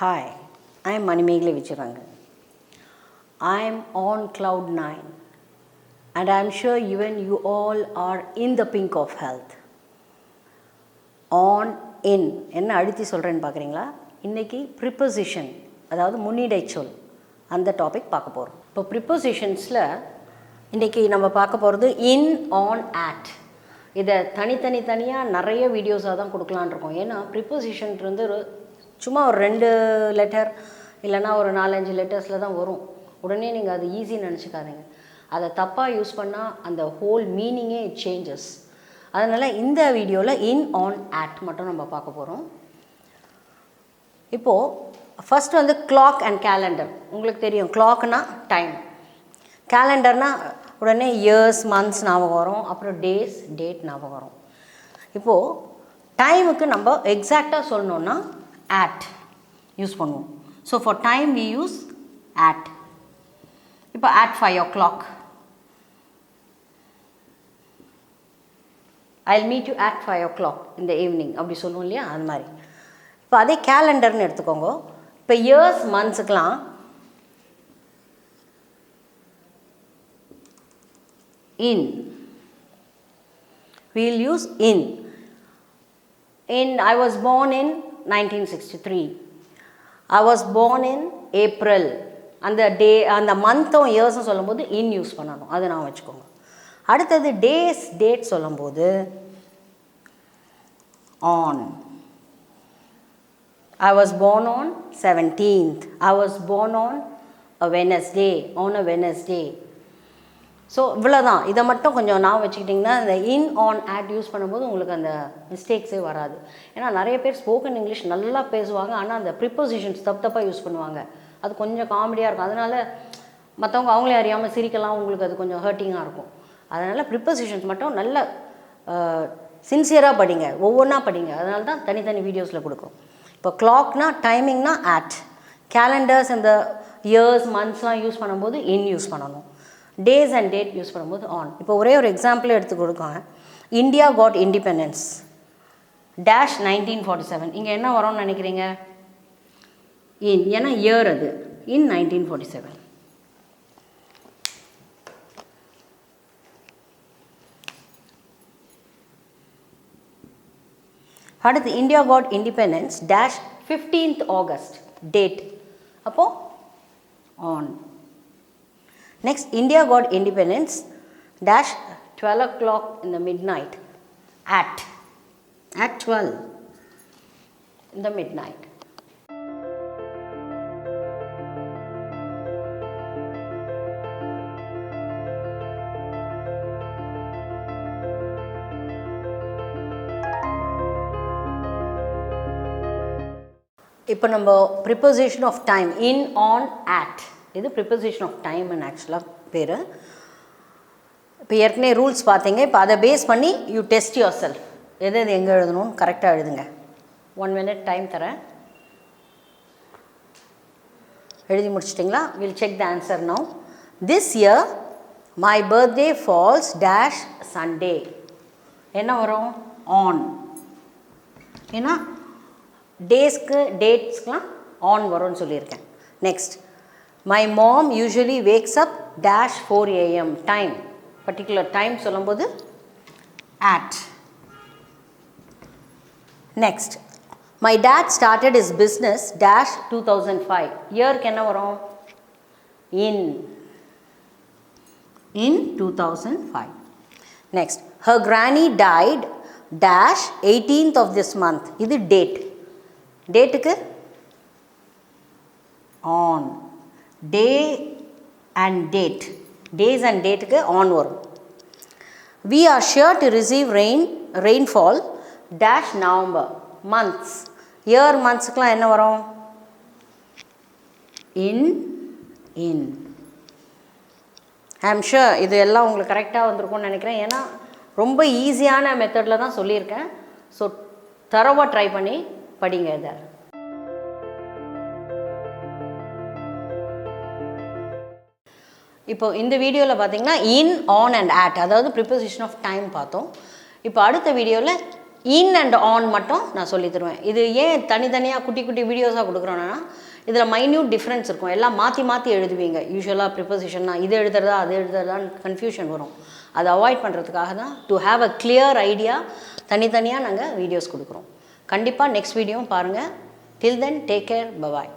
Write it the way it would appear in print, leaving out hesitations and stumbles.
Hi, I am Manimegli Vicharangan. I am on cloud 9 and I am sure even you all are in the pink of health. On, in என்ன அழுத்தி சொல்கிறேன்னு பார்க்குறீங்களா? இன்றைக்கி preposition அதாவது முன்னிடைச்சொல் அந்த topic பார்க்க போகிறோம். இப்போ ப்ரிப்போசிஷன்ஸில் இன்றைக்கி நம்ம பார்க்க போகிறது இன், ஆன், ஆட். இதை தனித்தனியாக நிறைய வீடியோஸாக தான் கொடுக்கலான் இருக்கோம். ஏன்னா ப்ரிப்போசிஷன் வந்து சும்மா ஒரு 2 லெட்டர் இல்லைனா ஒரு 4-5 லெட்டர்ஸில் தான் வரும். உடனே நீங்கள் அது ஈஸின்னு நினச்சிக்காதீங்க. அதை தப்பாக யூஸ் பண்ணால் அந்த ஹோல் மீனிங்கே சேஞ்சஸ். அதனால் இந்த வீடியோவில் இன், ஆன், ஆட் மட்டும் நம்ம பார்க்க போகிறோம். இப்போது ஃபஸ்ட் வந்து கிளாக் அண்ட் கேலண்டர். உங்களுக்கு தெரியும் கிளாக்னா டைம், கேலண்டர்னால் உடனே இயர்ஸ் மந்த்ஸ் ஞாபகம் வரும், அப்புறம் டேஸ் டேட் ஞாபகம் வரும். இப்போது டைமுக்கு நம்ம எக்ஸாக்டாக சொல்லணுன்னா ஆட் யூஸ் பண்ணுவோம். So for time we use at. இப்போ at 5 o'clock. I'll meet you at 5 o'clock in the evening அப்படி சொல்லுவோம் இல்லையா, அது மாதிரி. இப்போ அதே கேலண்டர்னு எடுத்துக்கோங்க. இப்போ years மந்த்ஸுக்கெலாம் in, we'll use in. I was born in 1963. I was born in April. அந்த டே அந்த மந்த்தும் இயர்ஸும் சொல்லும்போது இன் யூஸ் பண்ணணும், அதை நான் வச்சுக்கோங்க. அடுத்தது டேஸ் டேட் சொல்லும்போது on. I was born on 17th. I was born on a Wednesday. On a Wednesday. So இவ்வளோதான். இதை மட்டும் கொஞ்சம் நான் வச்சுக்கிட்டிங்கன்னா இந்த இன், ஆன், ஆட் யூஸ் பண்ணும்போது உங்களுக்கு அந்த மிஸ்டேக்ஸே வராது. ஏன்னா நிறைய பேர் ஸ்போக்கன் இங்கிலீஷ் நல்லா பேசுவாங்க, ஆனால் அந்த ப்ரிப்போசிஷன்ஸ் தப்பாக யூஸ் பண்ணுவாங்க. அது கொஞ்சம் காமெடியாக இருக்கும். அதனால் மற்றவங்க அவங்களே அறியாமல் சிரிக்கலாம், உங்களுக்கு அது கொஞ்சம் ஹர்ட்டிங்காக இருக்கும். அதனால் ப்ரிப்போசிஷன்ஸ் மட்டும் நல்ல சின்சியராக படிங்க, ஒவ்வொன்றா படிங்க. அதனால தான் தனித்தனி வீடியோஸில் கொடுக்குறோம். இப்போ கிளாக்னா டைமிங்னா ஆட், கேலண்டர்ஸ் இந்த இயர்ஸ் மந்த்ஸ்லாம் யூஸ் பண்ணும்போது இன் யூஸ் பண்ணணும், டேஸ் அண்ட் டேட் யூஸ் பண்ணும்போது ஆன். இப்போ ஒரே ஒரு எக்ஸாம்பிள் எடுத்து கொடுக்காங்க. India got independence dash 1947. இங்கே என்ன வரும்னு நினைக்கிறீங்க? இன், ஏன்னா இயர் அது இன் 1947. அடுத்து India got independence dash 15th August date, அப்போது on. Next, India got independence dash 12 o'clock in the midnight. At 12 in the midnight. இப்போ நம்ம preposition of time in, on, at, இது ப்ரிப்போசிஷன் ஆஃப் டைம்னு ஆக்சுவலாக பேர். இப்போ ஏற்கனவே ரூல்ஸ் பார்த்தீங்க. இப்போ அதை பேஸ் பண்ணி யூ டெஸ்ட் யுவர் செல்ஃப், எது எங்கே எழுதணும்னு கரெக்டாக எழுதுங்க. 1 minute டைம் தரேன், எழுதி முடிச்சிட்டிங்களா? Will check the answer now. This year my birthday falls dash Sunday. என்ன வரும்? ஆன். ஏன்னா டேஸ்க்கு டேட்ஸ்க்கெலாம் ஆன் வரும்னு சொல்லியிருக்கேன். Next, my mom usually wakes up dash 4 a.m. time, particular time சொல்லும்போது at. Next, my dad started his business dash 2005. இயர்க்கு என்ன வரும்? in 2005. Next, her granny died dash 18th of this month. இது date, டேட்டுக்கு on. Day and date, days and டேட்டுக்கு on வரும். We are sure to receive rainfall dash November months. Year மந்த்ஸுக்கெலாம் என்ன வரும்? இன். ஐ ஆம் ஷுர் இது எல்லாம் உங்களுக்கு கரெக்டாக வந்திருக்கும்னு நினைக்கிறேன். ஏன்னா ரொம்ப ஈஸியான மெத்தடில் தான் சொல்லியிருக்கேன். ஸோ தரவாக ட்ரை பண்ணி படிங்க இதை. இப்போ இந்த வீடியோவில் பார்த்தீங்கன்னா இன், ஆன் அண்ட் ஆட், அதாவது ப்ரிப்போசிஷன் ஆஃப் டைம் பார்த்தோம். இப்போ அடுத்த வீடியோவில் இன் அண்ட் ஆன் மட்டும் நான் சொல்லி தருவேன். இது ஏன் தனித்தனியாக குட்டி குட்டி வீடியோஸாக கொடுக்குறோன்னா இதில் மைன்யூட் டிஃப்ரென்ஸ் இருக்கும். எல்லாம் மாற்றி மாற்றி எழுதுவீங்க. யூஸ்வலாக ப்ரிப்போசிஷன்னா இது எழுதுறதா அது எழுதுறதான்னு கன்ஃபியூஷன் வரும். அதை அவாய்ட் பண்ணுறதுக்காக தான் to have a clear idea தனித்தனியாக நாங்கள் வீடியோஸ் கொடுக்குறோம். கண்டிப்பாக நெக்ஸ்ட் வீடியோவும் பாருங்கள். டில் தென் டேக் கேர், பபாய்.